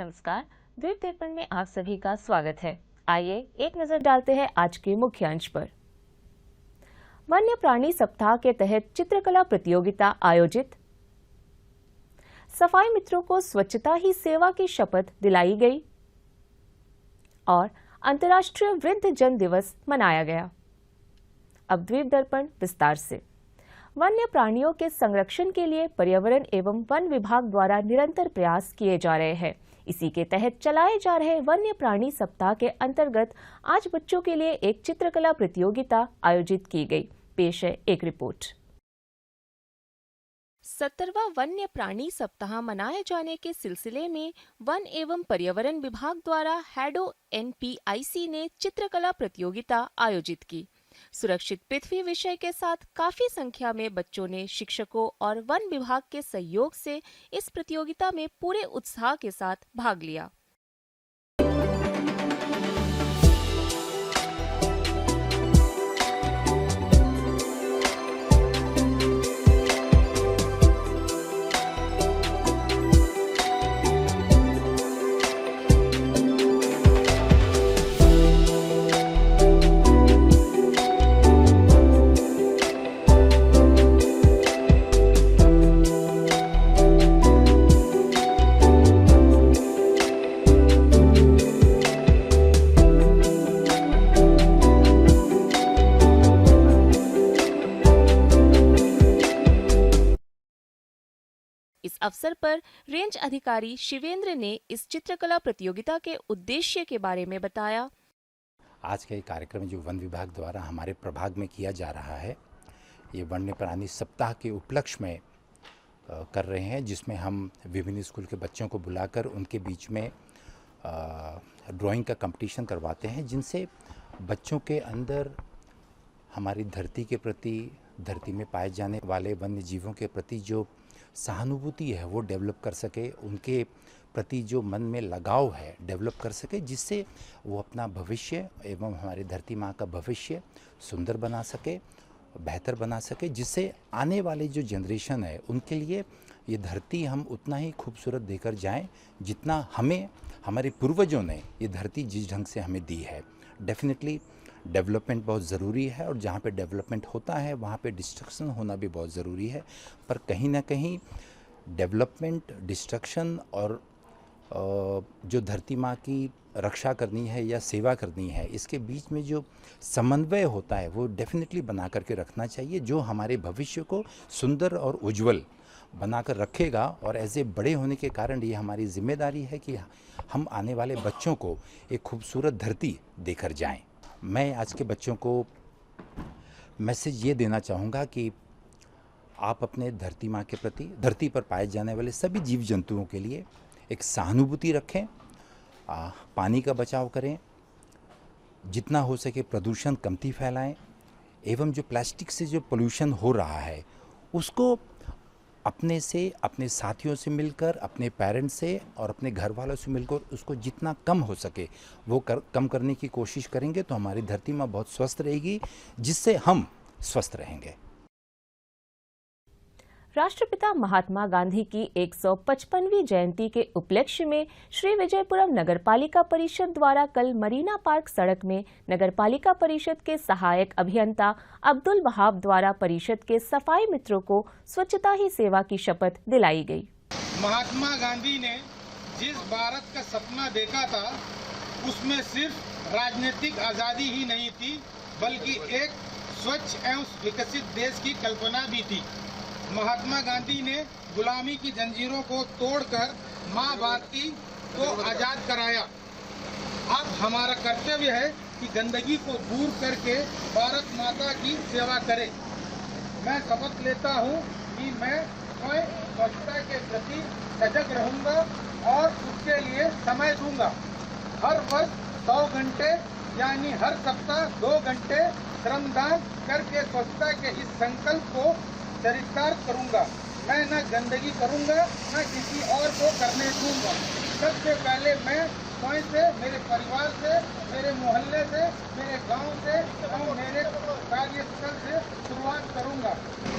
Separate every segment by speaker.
Speaker 1: नमस्कार। द्वीप दर्पण में आप सभी का स्वागत है। आइए एक नजर डालते हैं आज के मुख्य अंश पर। वन्य प्राणी सप्ताह के तहत चित्रकला प्रतियोगिता आयोजित। सफाई मित्रों को स्वच्छता ही सेवा की शपथ दिलाई गई और अंतर्राष्ट्रीय वृद्ध जन दिवस मनाया गया। अब द्वीप दर्पण विस्तार से। वन्य प्राणियों के संरक्षण के लिए पर्यावरण एवं वन विभाग द्वारा निरंतर प्रयास किए जा रहे हैं। इसी के तहत चलाए जा रहे वन्य प्राणी सप्ताह के अंतर्गत आज बच्चों के लिए एक चित्रकला प्रतियोगिता आयोजित की गई। पेश है एक रिपोर्ट। 70वां वन्य प्राणी सप्ताह मनाए जाने के सिलसिले में वन एवं पर्यावरण विभाग द्वारा हैडो NPIC ने चित्रकला प्रतियोगिता आयोजित की। सुरक्षित पृथ्वी विषय के साथ काफी संख्या में बच्चों ने शिक्षकों और वन विभाग के सहयोग से इस प्रतियोगिता में पूरे उत्साह के साथ भाग लिया। इस अवसर पर रेंज अधिकारी शिवेंद्र ने इस चित्रकला प्रतियोगिता के उद्देश्य के बारे में बताया।
Speaker 2: आज का ये कार्यक्रम जो वन विभाग द्वारा हमारे प्रभाग में किया जा रहा है, ये वन्य प्राणी सप्ताह के उपलक्ष्य में कर रहे हैं, जिसमें हम विभिन्न स्कूल के बच्चों को बुलाकर उनके बीच में ड्राइंग का कंपटीशन करवाते हैं, जिनसे बच्चों के अंदर हमारी धरती के प्रति, धरती में पाए जाने वाले वन्य जीवों के प्रति जो सहानुभूति है वो डेवलप कर सके, उनके प्रति जो मन में लगाव है डेवलप कर सके, जिससे वो अपना भविष्य एवं हमारी धरती माँ का भविष्य सुंदर बना सके, बेहतर बना सके, जिससे आने वाले जो जनरेशन है उनके लिए ये धरती हम उतना ही खूबसूरत देकर जाएं जितना हमें हमारे पूर्वजों ने ये धरती जिस ढंग से हमें दी है। डेफिनेटली डेवलपमेंट बहुत ज़रूरी है और जहाँ पे डेवलपमेंट होता है वहाँ पे डिस्ट्रक्शन होना भी बहुत ज़रूरी है, पर कहीं ना कहीं डेवलपमेंट, डिस्ट्रक्शन और जो धरती माँ की रक्षा करनी है या सेवा करनी है, इसके बीच में जो समन्वय होता है वो डेफिनेटली बना करके रखना चाहिए, जो हमारे भविष्य को सुंदर और उज्जवल बनाकर रखेगा। और ऐसे बड़े होने के कारण ये हमारी जिम्मेदारी है कि हम आने वाले बच्चों को एक खूबसूरत धरती देकर जाएं। मैं आज के बच्चों को मैसेज ये देना चाहूँगा कि आप अपने धरती माँ के प्रति, धरती पर पाए जाने वाले सभी जीव जंतुओं के लिए एक सहानुभूति रखें, पानी का बचाव करें, जितना हो सके प्रदूषण कमती फैलाएं, एवं जो प्लास्टिक से जो पोल्यूशन हो रहा है उसको अपने से, अपने साथियों से मिलकर, अपने पेरेंट्स से और अपने घर वालों से मिलकर उसको जितना कम हो सके वो कम करने की कोशिश करेंगे तो हमारी धरती माँ बहुत स्वस्थ रहेगी, जिससे हम स्वस्थ रहेंगे।
Speaker 1: राष्ट्रपिता महात्मा गांधी की 155वीं जयंती के उपलक्ष्य में श्री विजयपुरम नगरपालिका परिषद द्वारा कल मरीना पार्क सड़क में नगरपालिका परिषद के सहायक अभियंता अब्दुल वहाब द्वारा परिषद के सफाई मित्रों को स्वच्छता ही सेवा की शपथ दिलाई गई।
Speaker 3: महात्मा गांधी ने जिस भारत का सपना देखा था उसमें सिर्फ राजनीतिक आजादी ही नहीं थी, बल्कि एक स्वच्छ एवं विकसित देश की कल्पना भी थी। महात्मा गांधी ने गुलामी की जंजीरों को तोड़कर माँ भारती को आजाद कराया। अब हमारा कर्तव्य है कि गंदगी को दूर करके भारत माता की सेवा करें। मैं शपथ लेता हूँ कि मैं स्वयं स्वच्छता के प्रति सजग रहूँगा और उसके लिए समय दूंगा। हर वर्ष 100 घंटे यानी हर सप्ताह 2 घंटे श्रमदान करके स्वच्छता के इस संकल्प को चरितार्थ करूंगा। मैं न गंदगी करूंगा, न किसी और को करने दूंगा। सबसे पहले मैं स्वयं से, मेरे परिवार से, मेरे मोहल्ले से, मेरे गांव से और मेरे कार्यस्थल से शुरुआत करूंगा।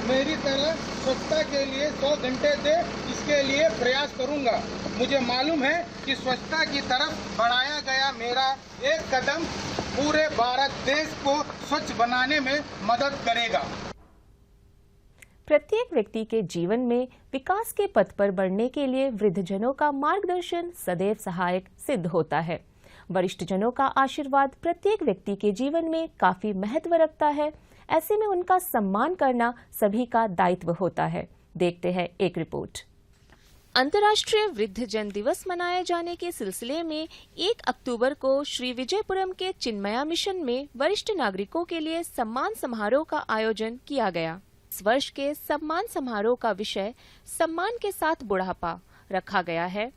Speaker 3: मेरी तरह स्वच्छता के लिए 100 घंटे से इसके लिए प्रयास करूंगा। मुझे मालूम है कि स्वच्छता की तरफ बढ़ाया गया मेरा एक कदम पूरे भारत देश को स्वच्छ बनाने में मदद करेगा।
Speaker 1: प्रत्येक व्यक्ति के जीवन में विकास के पथ पर बढ़ने के लिए वृद्धजनों का मार्गदर्शन सदैव सहायक सिद्ध होता है। वरिष्ठजनों का आशीर्वाद प्रत्येक व्यक्ति के जीवन में काफी महत्व रखता है। ऐसे में उनका सम्मान करना सभी का दायित्व होता है। देखते हैं एक रिपोर्ट। अंतर्राष्ट्रीय वृद्धजन दिवस मनाए जाने के सिलसिले में 1 अक्टूबर को श्री विजयपुरम के चिन्मया मिशन में वरिष्ठ नागरिकों के लिए सम्मान समारोह का आयोजन किया गया। इस वर्ष के सम्मान समारोह का विषय सम्मान के साथ बुढ़ापा रखा गया है।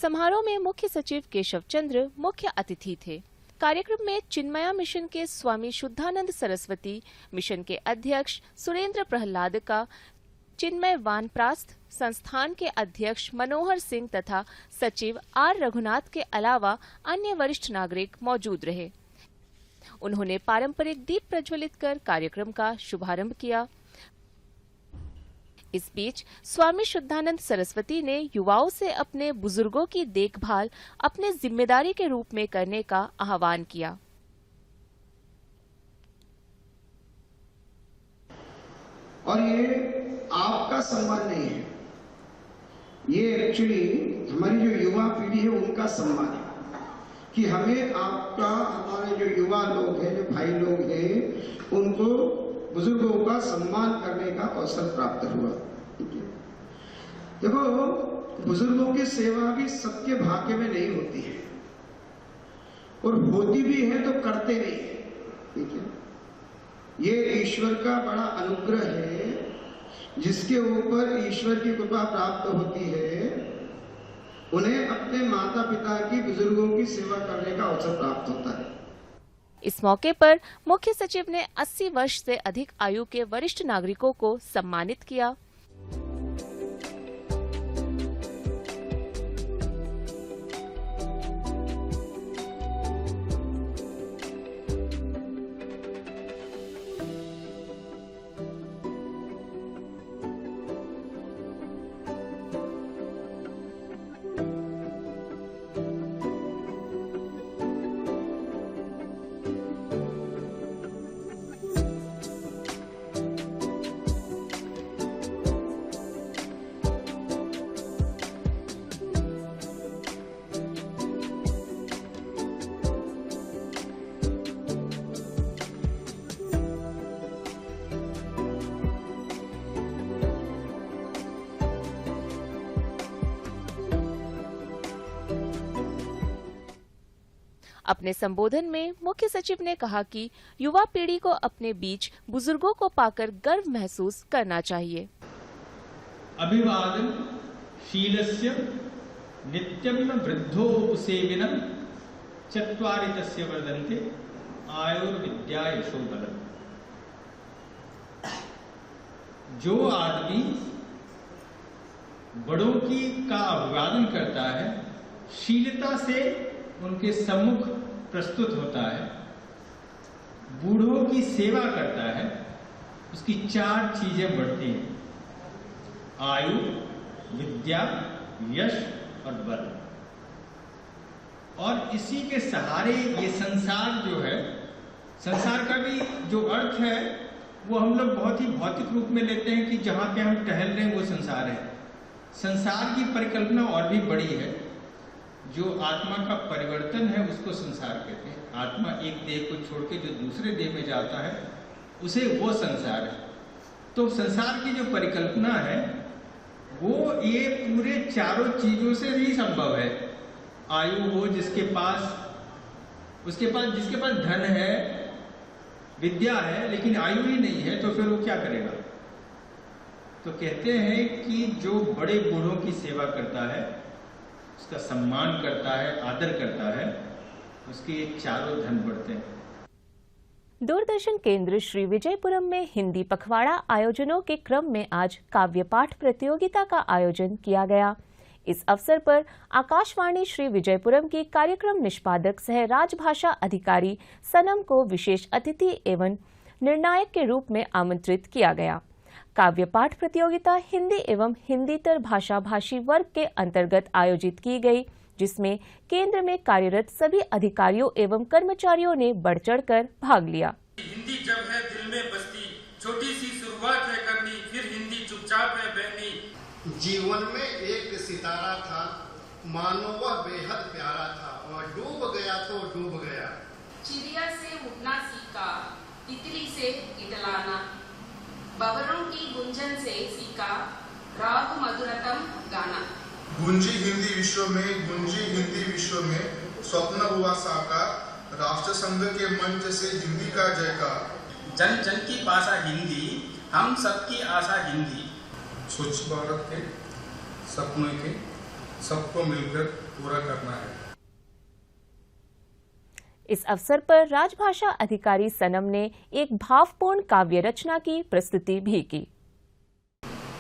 Speaker 1: समारोह में मुख्य सचिव केशव चंद्र मुख्य अतिथि थे। कार्यक्रम में चिन्मया मिशन के स्वामी शुद्धानंद सरस्वती, मिशन के अध्यक्ष सुरेंद्र प्रहलाद का, चिन्मय वानप्रस्थ संस्थान के अध्यक्ष मनोहर सिंह तथा सचिव आर रघुनाथ के अलावा अन्य वरिष्ठ नागरिक मौजूद रहे। उन्होंने पारंपरिक दीप प्रज्वलित कर कार्यक्रम का शुभारंभ किया। इस बीच स्वामी शुद्धानंद सरस्वती ने युवाओं से अपने बुजुर्गों की देखभाल अपने जिम्मेदारी के रूप में करने का आह्वान किया।
Speaker 4: और ये आपका सम्मान नहीं है, ये एक्चुअली हमारी जो युवा पीढ़ी है उनका सम्मान है कि हमें आपका, हमारे जो युवा लोग हैं, जो भाई लोग हैं, उनको बुजुर्गों का सम्मान करने का अवसर प्राप्त हुआ। देखो, बुजुर्गों की सेवा भी सबके भाग्य में नहीं होती है, और होती भी है तो करते नहीं है। ठीक है, ये ईश्वर का बड़ा अनुग्रह है। जिसके ऊपर ईश्वर की कृपा प्राप्त होती है, उन्हें अपने माता पिता की, बुजुर्गों की सेवा करने का अवसर प्राप्त होता है।
Speaker 1: इस मौके पर मुख्य सचिव ने 80 वर्ष से अधिक आयु के वरिष्ठ नागरिकों को सम्मानित किया। अपने संबोधन में मुख्य सचिव ने कहा कि युवा पीढ़ी को अपने बीच बुजुर्गों को पाकर गर्व महसूस करना चाहिए।
Speaker 5: अभिवादन शीलस्य नित्यं वृद्धोपसेविनं चत्वारि तस्य वर्धन्ते आयुर्विद्या यशो बलम्। जो आदमी बड़ों की का अभिवादन करता है, शीलता से उनके सम्मुख प्रस्तुत होता है, बूढ़ों की सेवा करता है, उसकी 4 चीजें बढ़ती हैं: आयु, विद्या, यश और बल। और इसी के सहारे ये संसार जो है, संसार का भी जो अर्थ है वो हम लोग बहुत ही भौतिक रूप में लेते हैं कि जहाँ पे हम टहल रहे हैं वो संसार है। संसार की परिकल्पना और भी बड़ी है। जो आत्मा का परिवर्तन है उसको संसार कहते हैं। आत्मा एक देह को छोड़ के जो दूसरे देह में जाता है उसे वो संसार है। तो संसार की जो परिकल्पना है वो ये पूरे चारों चीजों से ही संभव है। आयु हो जिसके पास, जिसके पास धन है, विद्या है, लेकिन आयु ही नहीं है, तो फिर वो क्या करेगा? तो कहते हैं कि जो बड़े बूढ़ों की सेवा करता है, उसका सम्मान करता है, आदर करता है, उसके चारों धन बढ़ते हैं।
Speaker 1: दूरदर्शन केंद्र श्री विजयपुरम में हिंदी पखवाड़ा आयोजनों के क्रम में आज काव्य पाठ प्रतियोगिता का आयोजन किया गया। इस अवसर पर आकाशवाणी श्री विजयपुरम की कार्यक्रम निष्पादक सह राजभाषा अधिकारी सनम को विशेष अतिथि एवं निर्णायक के रूप में आमंत्रित किया गया। काव्य पाठ प्रतियोगिता हिंदी एवं हिंदीतर भाषा भाषी वर्ग के अंतर्गत आयोजित की गई, जिसमें केंद्र में कार्यरत सभी अधिकारियों एवं कर्मचारियों ने बढ़ चढ़कर भाग लिया।
Speaker 6: हिंदी जब है दिल में बसती, छोटी सी शुरुआत है करनी, फिर हिंदी चुपचाप है बहनी।
Speaker 7: जीवन में एक सितारा था, मानो वह बेहद प्यारा था, और डूब गया तो डूब गया।
Speaker 8: चिड़िया से उड़ना सीखा, तितली से इटलाना, बबरों की गुंजन से सीखा राग मधुरतम गाना।
Speaker 9: गुंजी हिंदी विश्व में स्वप्न हुआ साकार, राष्ट्र संघ के मंच से हिंदी का जयकार।
Speaker 6: जन जन की भाषा हिंदी, हम सबकी आशा हिंदी।
Speaker 9: स्वच्छ भारत के सपनों के सबको मिलकर पूरा करना है।
Speaker 1: इस अवसर पर राजभाषा अधिकारी सनम ने एक भावपूर्ण काव्य रचना की प्रस्तुति भी की।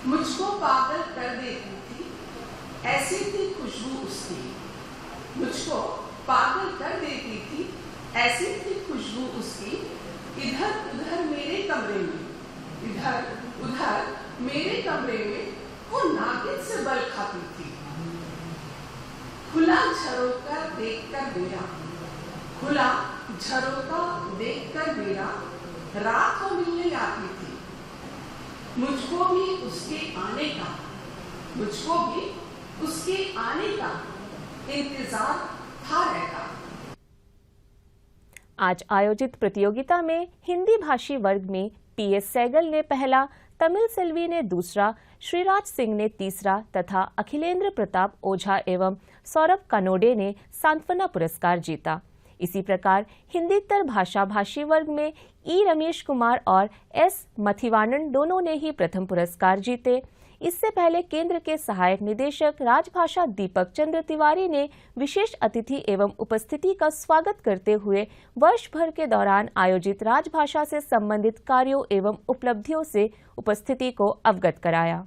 Speaker 10: मुझको पागल कर देती थी, ऐसी थी खुशबू उसकी। मुझको पागल कर देती थी, ऐसी थी खुशबू उसकी। इधर उधर मेरे कमरे में, इधर उधर मेरे कमरे में वो नागिन से बल खाती थी। खुला झरोका देखकर मेरा, खुला झरोका देखकर मेरा रात को मिलने आती थी। मुझको भी उसके आने का, मुझको भी उसके आने का इंतजार था रहता।
Speaker 1: आज आयोजित प्रतियोगिता में हिंदी भाषी वर्ग में PS सैगल ने पहला, तमिल सेल्वी ने दूसरा, श्रीराज सिंह ने तीसरा तथा अखिलेंद्र प्रताप ओझा एवं सौरभ कानोडे ने सांत्वना पुरस्कार जीता। इसी प्रकार हिंदीतर भाषा भाषी वर्ग में ई रमेश कुमार और S मथिवानन दोनों ने ही प्रथम पुरस्कार जीते। इससे पहले केंद्र के सहायक निदेशक राजभाषा दीपक चंद्र तिवारी ने विशेष अतिथि एवं उपस्थिति का स्वागत करते हुए वर्ष भर के दौरान आयोजित राजभाषा से संबंधित कार्यों एवं उपलब्धियों से उपस्थिति को अवगत कराया।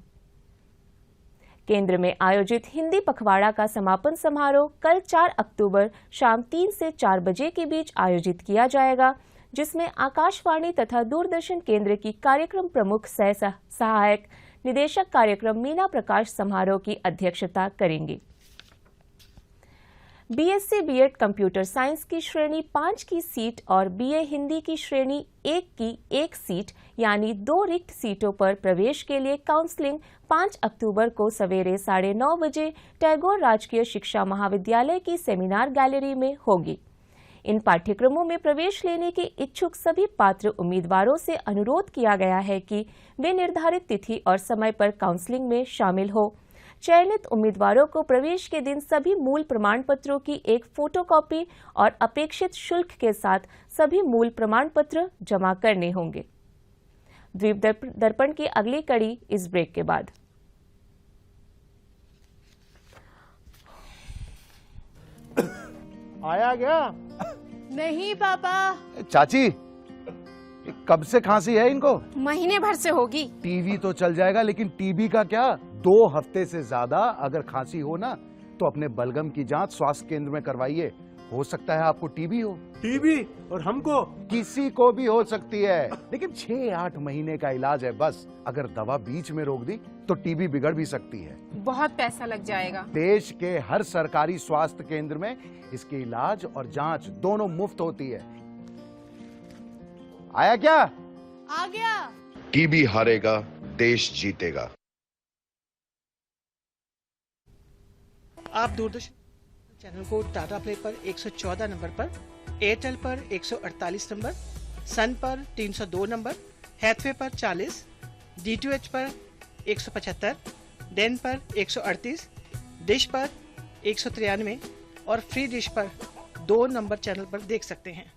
Speaker 1: केंद्र में आयोजित हिंदी पखवाड़ा का समापन समारोह कल 4 अक्टूबर शाम 3 से 4 बजे के बीच आयोजित किया जाएगा, जिसमें आकाशवाणी तथा दूरदर्शन केंद्र की कार्यक्रम प्रमुख सह सहायक निदेशक कार्यक्रम मीना प्रकाश समारोह की अध्यक्षता करेंगी। BSc B.Ed कंप्यूटर साइंस की श्रेणी 5 की सीट और BA हिंदी की श्रेणी 1 की 1 सीट यानी 2 रिक्त सीटों पर प्रवेश के लिए काउंसलिंग 5 अक्टूबर को सवेरे 9:30 बजे टैगोर राजकीय शिक्षा महाविद्यालय की सेमिनार गैलरी में होगी। इन पाठ्यक्रमों में प्रवेश लेने के इच्छुक सभी पात्र उम्मीदवारों से अनुरोध किया गया है कि वे निर्धारित तिथि और समय पर काउंसलिंग में शामिल हो। चयनित उम्मीदवारों को प्रवेश के दिन सभी मूल प्रमाण पत्रों की एक फोटोकॉपी और अपेक्षित शुल्क के साथ सभी मूल प्रमाण पत्र जमा करने होंगे। द्वीप दर्पण की अगली कड़ी इस ब्रेक के बाद।
Speaker 11: आया गया?
Speaker 12: नहीं पापा।
Speaker 11: चाची, कब से खांसी है इनको?
Speaker 12: महीने भर से होगी।
Speaker 11: टीवी तो चल जाएगा, लेकिन टीबी का क्या? 2 हफ्ते से ज्यादा अगर खांसी हो ना तो अपने बलगम की जांच स्वास्थ्य केंद्र में करवाइए। हो सकता है आपको टीबी हो।
Speaker 13: टीबी? और हमको?
Speaker 11: किसी को भी हो सकती है, लेकिन 6-8 महीने का इलाज है बस। अगर दवा बीच में रोक दी तो टीबी बिगड़ भी सकती है।
Speaker 12: बहुत पैसा लग जाएगा।
Speaker 11: देश के हर सरकारी स्वास्थ्य केंद्र में इसके इलाज और जांच दोनों मुफ्त होती है। आया क्या?
Speaker 12: आ गया।
Speaker 14: टीबी हारेगा, देश जीतेगा।
Speaker 15: आप दूरदर्शन चैनल को टाटा प्ले पर 114 नंबर पर, एयरटेल पर 148 नंबर, सन पर 302 नंबर, हैथवे पर 40, DTH पर 175, डेन पर 138, डिश पर 193 और फ्री डिश पर 2 नंबर चैनल पर देख सकते हैं।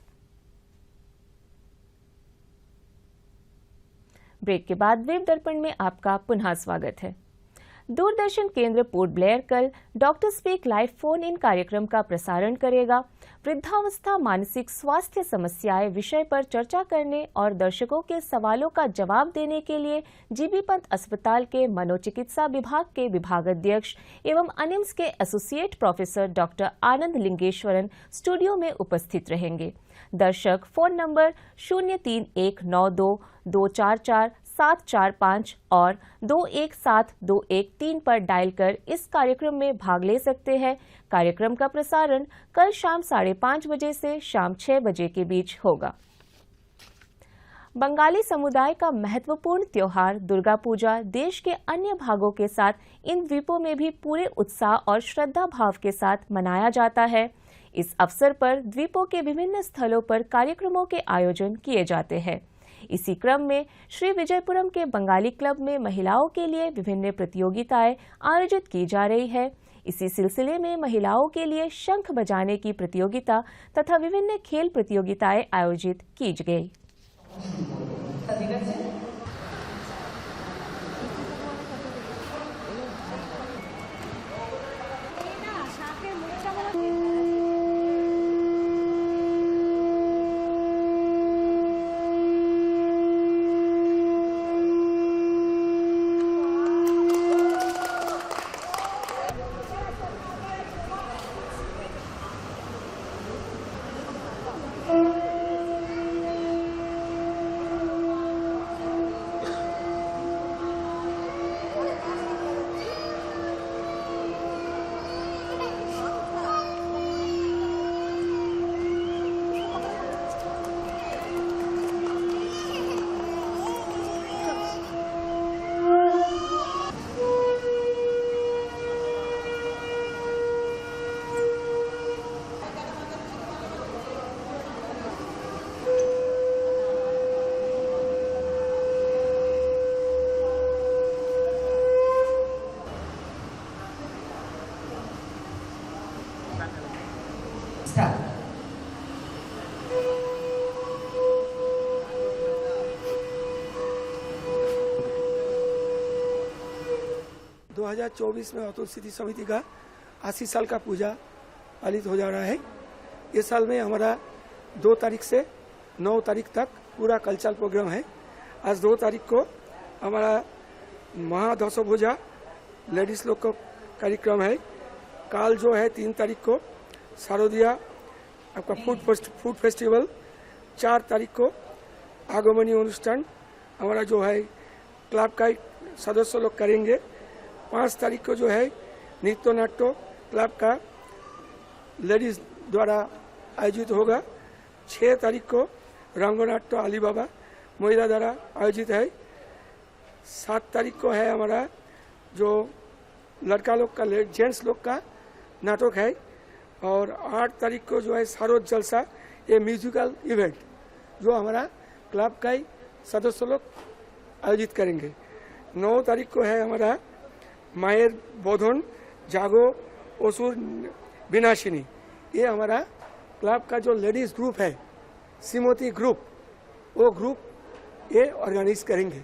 Speaker 1: ब्रेक के बाद द्वीप दर्पण में आपका पुनः स्वागत है। दूरदर्शन केंद्र पोर्ट ब्लेयर कल doctor speak live phone in कार्यक्रम का प्रसारण करेगा। वृद्धावस्था मानसिक स्वास्थ्य समस्याएं विषय पर चर्चा करने और दर्शकों के सवालों का जवाब देने के लिए जीबी पंत अस्पताल के मनोचिकित्सा विभाग के विभागाध्यक्ष एवं अनिम्स के एसोसिएट प्रोफेसर डॉक्टर आनंद लिंगेश्वरन स्टूडियो में उपस्थित रहेंगे। दर्शक फोन नंबर 031922444745 और 217213 पर डायल कर इस कार्यक्रम में भाग ले सकते हैं। कार्यक्रम का प्रसारण कल शाम 5:30 बजे से शाम 6 बजे के बीच होगा। बंगाली समुदाय का महत्वपूर्ण त्योहार दुर्गा पूजा देश के अन्य भागों के साथ इन द्वीपों में भी पूरे उत्साह और श्रद्धा भाव के साथ मनाया जाता है। इस अवसर पर द्वीपों के विभिन्न स्थलों पर कार्यक्रमों के आयोजन किए जाते हैं। इसी क्रम में श्री विजयपुरम के बंगाली क्लब में महिलाओं के लिए विभिन्न प्रतियोगिताएं आयोजित की जा रही है। इसी सिलसिले में महिलाओं के लिए शंख बजाने की प्रतियोगिता तथा विभिन्न खेल प्रतियोगिताएं आयोजित की गई।
Speaker 13: स्टार्ट।
Speaker 16: 2024 में अतुल सिद्धि समिति का 80 साल का पूजा पालित हो जा रहा है। इस साल में हमारा 2 तारीख से 9 तारीख तक पूरा कल्चरल प्रोग्राम है। आज 2 तारीख को हमारा महादशभुजा लेडीज लोग का कार्यक्रम है। काल जो है 3 तारीख को शारदीय आपका फूड फेस्टिवल, 4 तारीख को आगमनी अनुष्ठान हमारा जो है क्लब का सदस्य लोग करेंगे। 5 तारीख को जो है नृत्य नाट्य क्लब का लेडीज द्वारा आयोजित होगा। 6 तारीख को रंगनाट्य अलीबाबा महिला द्वारा आयोजित है। 7 तारीख को है हमारा जो लड़का लोग का जेंट्स लोग का नाटक है। और 8 तारीख को जो है शारद जलसा, ये म्यूजिकल इवेंट जो हमारा क्लब का ही सदस्य लोग आयोजित करेंगे। 9 तारीख को है हमारा मायर बोधन जागो असुर विनाशिनी, ये हमारा क्लब का जो लेडीज ग्रुप है श्रीमती ग्रुप, वो ग्रुप ये ऑर्गेनाइज करेंगे।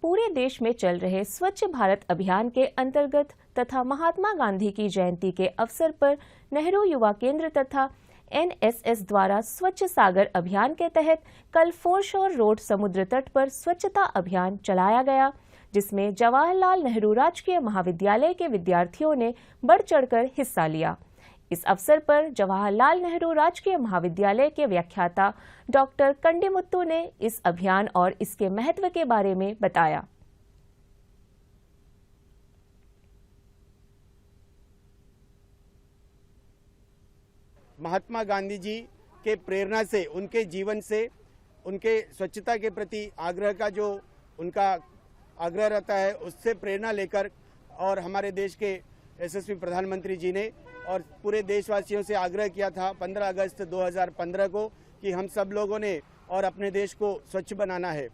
Speaker 1: पूरे देश में चल रहे स्वच्छ भारत अभियान के अंतर्गत तथा महात्मा गांधी की जयंती के अवसर पर नेहरू युवा केंद्र तथा एनएसएस द्वारा स्वच्छ सागर अभियान के तहत कल फोरशोर रोड समुद्र तट पर स्वच्छता अभियान चलाया गया, जिसमें जवाहरलाल नेहरू राजकीय महाविद्यालय के विद्यार्थियों ने बढ़ चढ़कर हिस्सा लिया। इस अवसर पर जवाहरलाल नेहरू राजकीय महाविद्यालय के व्याख्याता डॉक्टर कंडीमुत्तु ने इस अभियान और इसके महत्व के बारे में बताया।
Speaker 17: महात्मा गांधी जी के प्रेरणा से, उनके जीवन से, उनके स्वच्छता के प्रति आग्रह का जो उनका आग्रह रहता है, उससे प्रेरणा लेकर और हमारे देश के यशस्वी प्रधानमंत्री जी ने और पूरे देशवासियों से आग्रह किया था 15 अगस्त 2015 को कि हम सब लोगों ने और अपने देश को स्वच्छ बनाना है।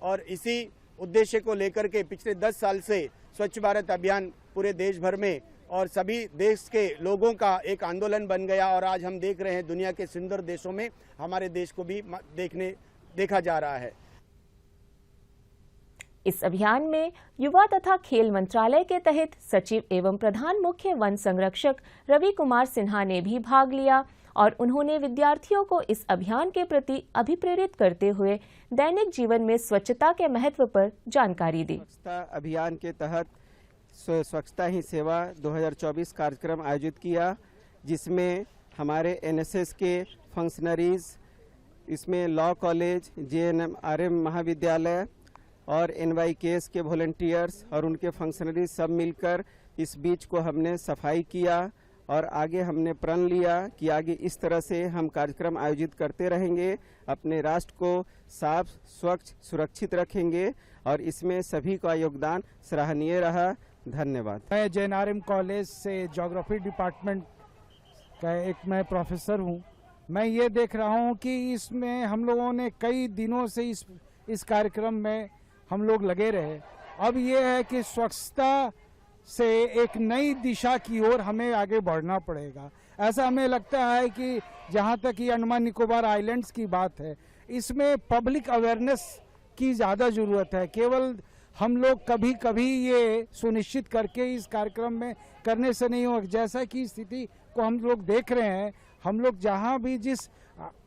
Speaker 17: और इसी उद्देश्य को लेकर के पिछले 10 साल से स्वच्छ भारत अभियान पूरे देश भर में और सभी देश के लोगों का एक आंदोलन बन गया। और आज हम देख रहे हैं दुनिया के सुंदर देशों में हमारे देश को भी देखा जा रहा है।
Speaker 1: इस अभियान में युवा तथा खेल मंत्रालय के तहत सचिव एवं प्रधान मुख्य वन संरक्षक रवि कुमार सिन्हा ने भी भाग लिया और उन्होंने विद्यार्थियों को इस अभियान के प्रति अभिप्रेरित करते हुए दैनिक जीवन में स्वच्छता के महत्व पर जानकारी दी।
Speaker 17: स्वच्छता अभियान के तहत स्वच्छता ही सेवा 2024 कार्यक्रम आयोजित किया, जिसमें हमारे एनएसएस के फंक्शनरीज, इसमें लॉ कॉलेज, JNRM महाविद्यालय और NYKS के वॉलंटियर्स और उनके फंक्शनरीज सब मिलकर इस बीच को हमने सफाई किया और आगे हमने प्रण लिया कि आगे इस तरह से हम कार्यक्रम आयोजित करते रहेंगे, अपने राष्ट्र को साफ, स्वच्छ, सुरक्षित रखेंगे और इसमें सभी का योगदान सराहनीय रहा। धन्यवाद।
Speaker 18: मैं JNRM कॉलेज से ज्योग्राफी डिपार्टमेंट का मैं प्रोफेसर हूँ। मैं ये देख रहा हूँ कि इसमें हम लोगों ने कई दिनों से इस कार्यक्रम में हम लोग लगे रहे। अब ये है कि स्वच्छता से एक नई दिशा की ओर हमें आगे बढ़ना पड़ेगा। ऐसा हमें लगता है कि जहाँ तक ये अंडमान निकोबार आइलैंड्स की बात है, इसमें पब्लिक अवेयरनेस की ज़्यादा ज़रूरत है। केवल हम लोग कभी कभी ये सुनिश्चित करके इस कार्यक्रम में करने से नहीं होगा। जैसा कि स्थिति को हम लोग देख रहे हैं, हम लोग जहाँ भी जिस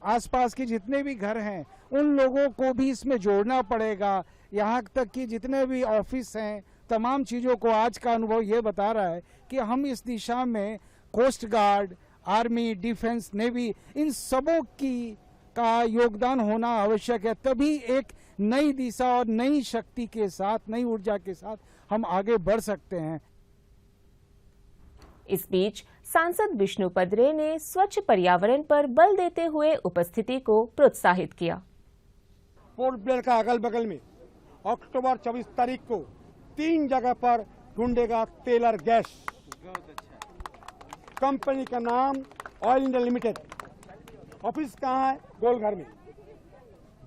Speaker 18: आसपास के जितने भी घर हैं उन लोगों को भी इसमें जोड़ना पड़ेगा। यहाँ तक कि जितने भी ऑफिस हैं, तमाम चीज़ों को आज का अनुभव ये बता रहा है कि हम इस दिशा में coast guard, army, defence, navy, इन सबों का योगदान होना आवश्यक है। तभी एक नई दिशा और नई शक्ति के साथ, नई ऊर्जा के साथ हम आगे बढ़ सकते हैं।
Speaker 1: इस बीच सांसद विष्णुपद रे ने स्वच्छ पर्यावरण पर बल देते हुए उपस्थिति को प्रोत्साहित किया।
Speaker 19: पोर्ट ब्लेयर का अगल बगल में अक्टूबर 24 तारीख को 3 जगह पर ढूंढेगा तेल और गैस। कंपनी का नाम ऑयल इंडिया लिमिटेड। ऑफिस कहाँ है? गोलघर में।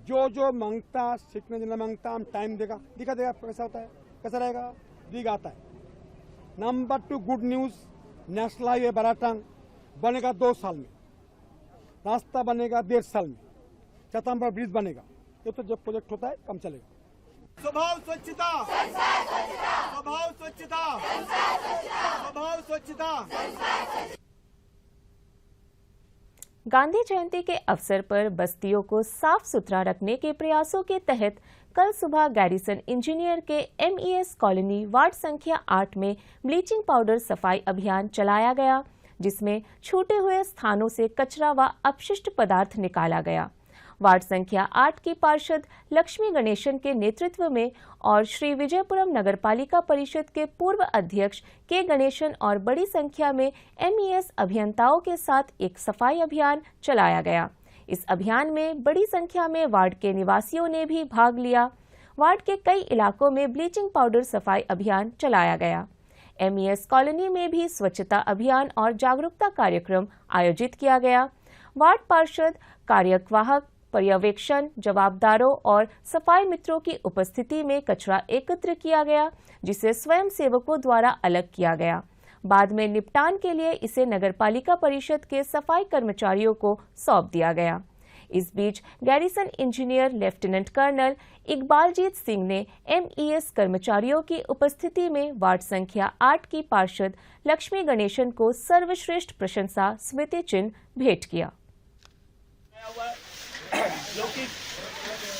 Speaker 19: जो मांगता, सीखने देना मांगता, हम टाइम देगा, दिखा देगा कैसा होता है, कैसा रहेगा, दिखा आता है। Number 2 good news, national highway Baratang बनेगा 2 साल में, रास्ता बनेगा 1.5 साल में, चतम्बर ब्रिज बनेगा। ये तो जब प्रोजेक्ट होता है कम चलेगा। स्वभाव स्वच्छता, स्वभाव स्वच्छता, स्वभाव स्वच्छता।
Speaker 1: गांधी जयंती के अवसर पर बस्तियों को साफ सुथरा रखने के प्रयासों के तहत कल सुबह गैरिसन इंजीनियर के MES कॉलोनी वार्ड संख्या 8 में ब्लीचिंग पाउडर सफाई अभियान चलाया गया, जिसमें छूटे हुए स्थानों से कचरा व अपशिष्ट पदार्थ निकाला गया। वार्ड संख्या 8 की पार्षद लक्ष्मी गणेशन के नेतृत्व में और श्री विजयपुरम नगरपालिका परिषद के पूर्व अध्यक्ष के गणेशन और बड़ी संख्या में MES अभियंताओं के साथ एक सफाई अभियान चलाया गया। इस अभियान में बड़ी संख्या में वार्ड के निवासियों ने भी भाग लिया। वार्ड के कई इलाकों में ब्लीचिंग पाउडर सफाई अभियान चलाया गया। MES कॉलोनी में भी स्वच्छता अभियान और जागरूकता कार्यक्रम आयोजित किया गया। वार्ड पार्षद, कार्यवाहक, पर्यवेक्षण, जवाबदारों और सफाई मित्रों की उपस्थिति में कचरा एकत्र किया गया, जिसे स्वयं सेवकों द्वारा अलग किया गया। बाद में निपटान के लिए इसे नगरपालिका परिषद के सफाई कर्मचारियों को सौंप दिया गया। इस बीच garrison engineer lieutenant colonel Iqbaljit Singh ने MES कर्मचारियों की उपस्थिति में वार्ड संख्या 8 की पार्षद लक्ष्मी गणेशन को सर्वश्रेष्ठ प्रशंसा स्मृति चिन्ह भेंट किया।
Speaker 20: जो कि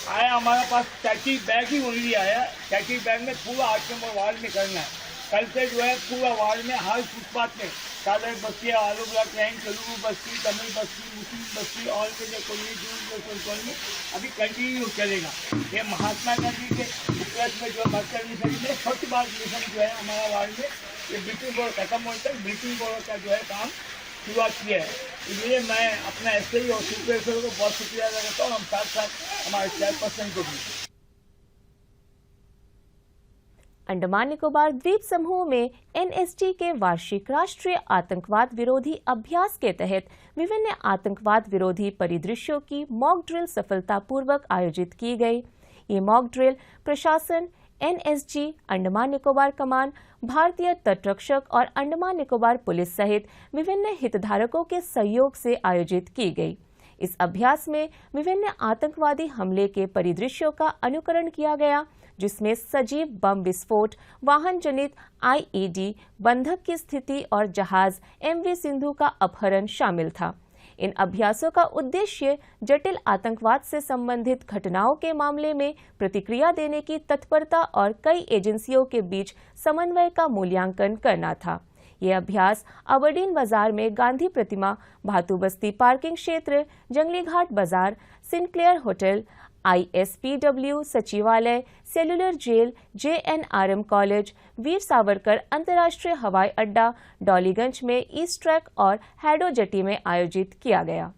Speaker 20: आया हमारे पास टैक्सी बैग ही ओनली आया। टैक्सी बैग में पूरा 8 नंबर वार्ड में करना है। कल से जो है पूरा वार्ड में हर फुटपाथ में सादर बस्ती, आलू ब्लॉक लाइन, तेलुगु बस्ती, तमिल बस्ती, मुस्लिम बस्ती, ऑल इंडिया कॉलोनी अभी कंटिन्यू चलेगा। ये महात्मा गांधी के उपलक्ष्य में जो बस्तर मिशन में स्वच्छ भारत मिशन जो है हमारा वार्ड में ये ब्लीचिंग पाउडर खत्म होने तक ब्लीचिंग पाउडर का जो है काम शुरुआत किया है। इसलिए मैं अपना SI और सुपरवाइजर को बहुत शुक्रिया अदा करता हूँ, हम साथ साथ हमारे चेयरपर्सन को भी।
Speaker 1: अंडमान निकोबार द्वीप समूह में NSG के वार्षिक राष्ट्रीय आतंकवाद विरोधी अभ्यास के तहत विभिन्न आतंकवाद विरोधी परिदृश्यों की मॉक ड्रिल सफलतापूर्वक आयोजित की गई। ये मॉक ड्रिल प्रशासन, NSG, अंडमान निकोबार कमान, भारतीय तटरक्षक और अंडमान निकोबार पुलिस सहित विभिन्न हितधारकों के सहयोग से आयोजित की गई। इस अभ्यास में विभिन्न आतंकवादी हमले के परिदृश्यों का अनुकरण किया गया, जिसमें सजीव बम विस्फोट, वाहन जनित आईईडी, बंधक की स्थिति और जहाज MV सिंधु का अपहरण शामिल था। इन अभ्यासों का उद्देश्य जटिल आतंकवाद से संबंधित घटनाओं के मामले में प्रतिक्रिया देने की तत्परता और कई एजेंसियों के बीच समन्वय का मूल्यांकन करना था। ये अभ्यास अबरडीन बाजार में गांधी प्रतिमा, भातू बस्ती पार्किंग क्षेत्र, जंगली घाट बाजार, सिंक्लेयर होटल, ISPW सचिवालय, cellular jail, JNRM college, Veer Savarkar अंतर्राष्ट्रीय हवाई अड्डा, डॉलीगंज में ईस्ट ट्रैक और हैडो जेटी में आयोजित किया गया।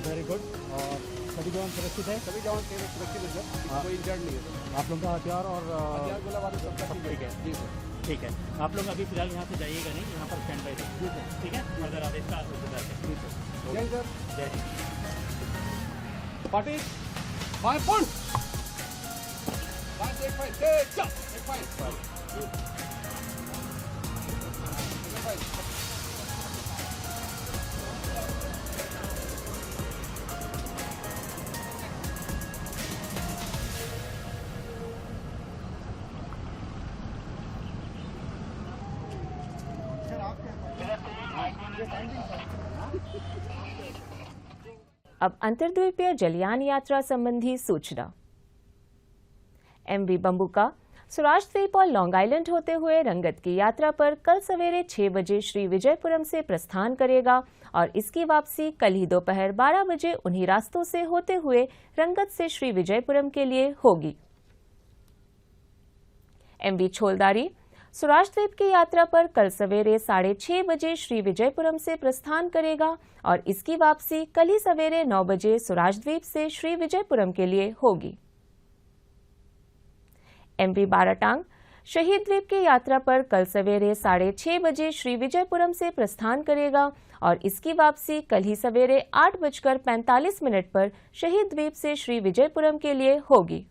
Speaker 21: Very good. और सभी जवान सुरक्षित है? सभी जवान सुरक्षित है सर, कोई इंजर्ड नहीं है। आप लोगों का हथियार और हथियार गोला बारूद सब ठीक है? जी सर, ठीक है। आप लोग अभी फिलहाल यहाँ से जाइएगा नहीं, यहाँ पर स्टैंड बाई रहिए, ठीक है? अगर आदेश का जय सर, जय हिंद। पार्टी फायर पॉइंट
Speaker 1: अब अंतर्द्वीपीय जलयान यात्रा संबंधी सूचना। MV बम्बुका स्वराज द्वीप और लॉन्ग आइलैंड होते हुए रंगत की यात्रा पर कल सवेरे 6 बजे श्री विजयपुरम से प्रस्थान करेगा और इसकी वापसी कल ही दोपहर 12 बजे उन्हीं रास्तों से होते हुए रंगत से श्री विजयपुरम के लिए होगी। MV छोलदारी स्वराज द्वीप की यात्रा पर कल सवेरे 6:30 बजे श्री विजयपुरम से प्रस्थान करेगा और इसकी वापसी कल ही सवेरे 9 बजे स्वराज द्वीप से श्री विजयपुरम के लिए होगी। MV बाराटांग शहीद द्वीप की यात्रा पर कल सवेरे 6:30 बजे श्री विजयपुरम से प्रस्थान करेगा और इसकी वापसी कल ही सवेरे 8:45 पर शहीद द्वीप से श्री विजयपुरम के लिए होगी।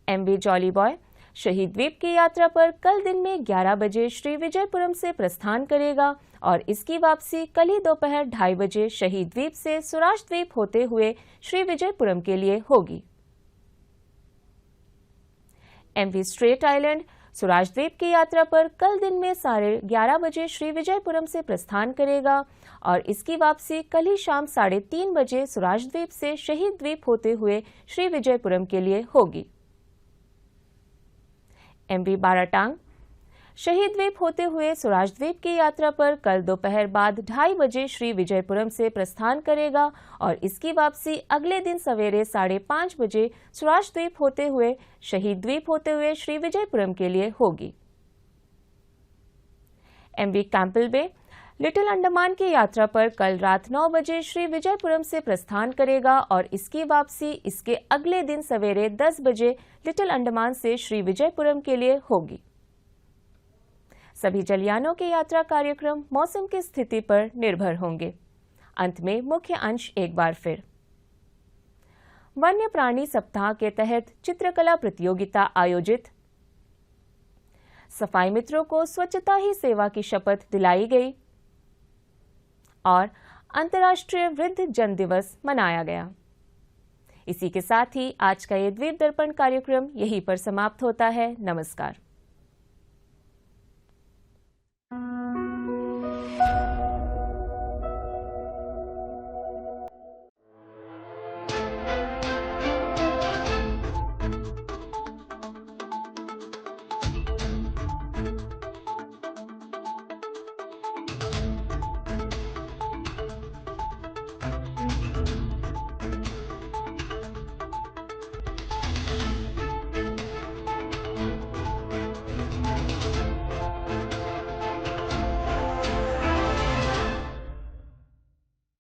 Speaker 1: MV जॉली बॉय शहीद द्वीप की यात्रा पर कल दिन में 11 बजे श्री विजयपुरम से प्रस्थान करेगा और इसकी वापसी कल ही दोपहर 2:30 बजे शहीद द्वीप से स्वराज द्वीप होते हुए श्री विजयपुरम के लिए होगी। MV स्ट्रेट आइलैंड स्वराज द्वीप की यात्रा पर कल दिन में 11:30 बजे श्री विजयपुरम से प्रस्थान करेगा और इसकी वापसी कल ही शाम 3:30 बजे स्वराज द्वीप से शहीद द्वीप होते हुए श्री विजयपुरम के लिए होगी। MV बाराटांग शहीद द्वीप होते हुए स्वराज द्वीप की यात्रा पर कल दोपहर बाद 2:30 बजे श्री विजयपुरम से प्रस्थान करेगा और इसकी वापसी अगले दिन सवेरे 5:30 बजे स्वराज द्वीप होते हुए शहीद द्वीप होते हुए श्री विजयपुरम के लिए होगी। MV कैंपबेल बे लिटिल अंडमान की यात्रा पर कल रात 9 बजे श्री विजयपुरम से प्रस्थान करेगा और इसकी वापसी इसके अगले दिन सवेरे 10 बजे लिटिल अंडमान से श्री विजयपुरम के लिए होगी। सभी जलयानों के यात्रा कार्यक्रम मौसम की स्थिति पर निर्भर होंगे। अंत में मुख्य अंश एक बार फिर। वन्य प्राणी सप्ताह के तहत चित्रकला प्रतियोगिता आयोजित। सफाई मित्रों को स्वच्छता ही सेवा की शपथ दिलाई गई और अंतर्राष्ट्रीय वृद्ध जन दिवस मनाया गया। इसी के साथ ही आज का ये द्वीप दर्पण कार्यक्रम यहीं पर समाप्त होता है। नमस्कार।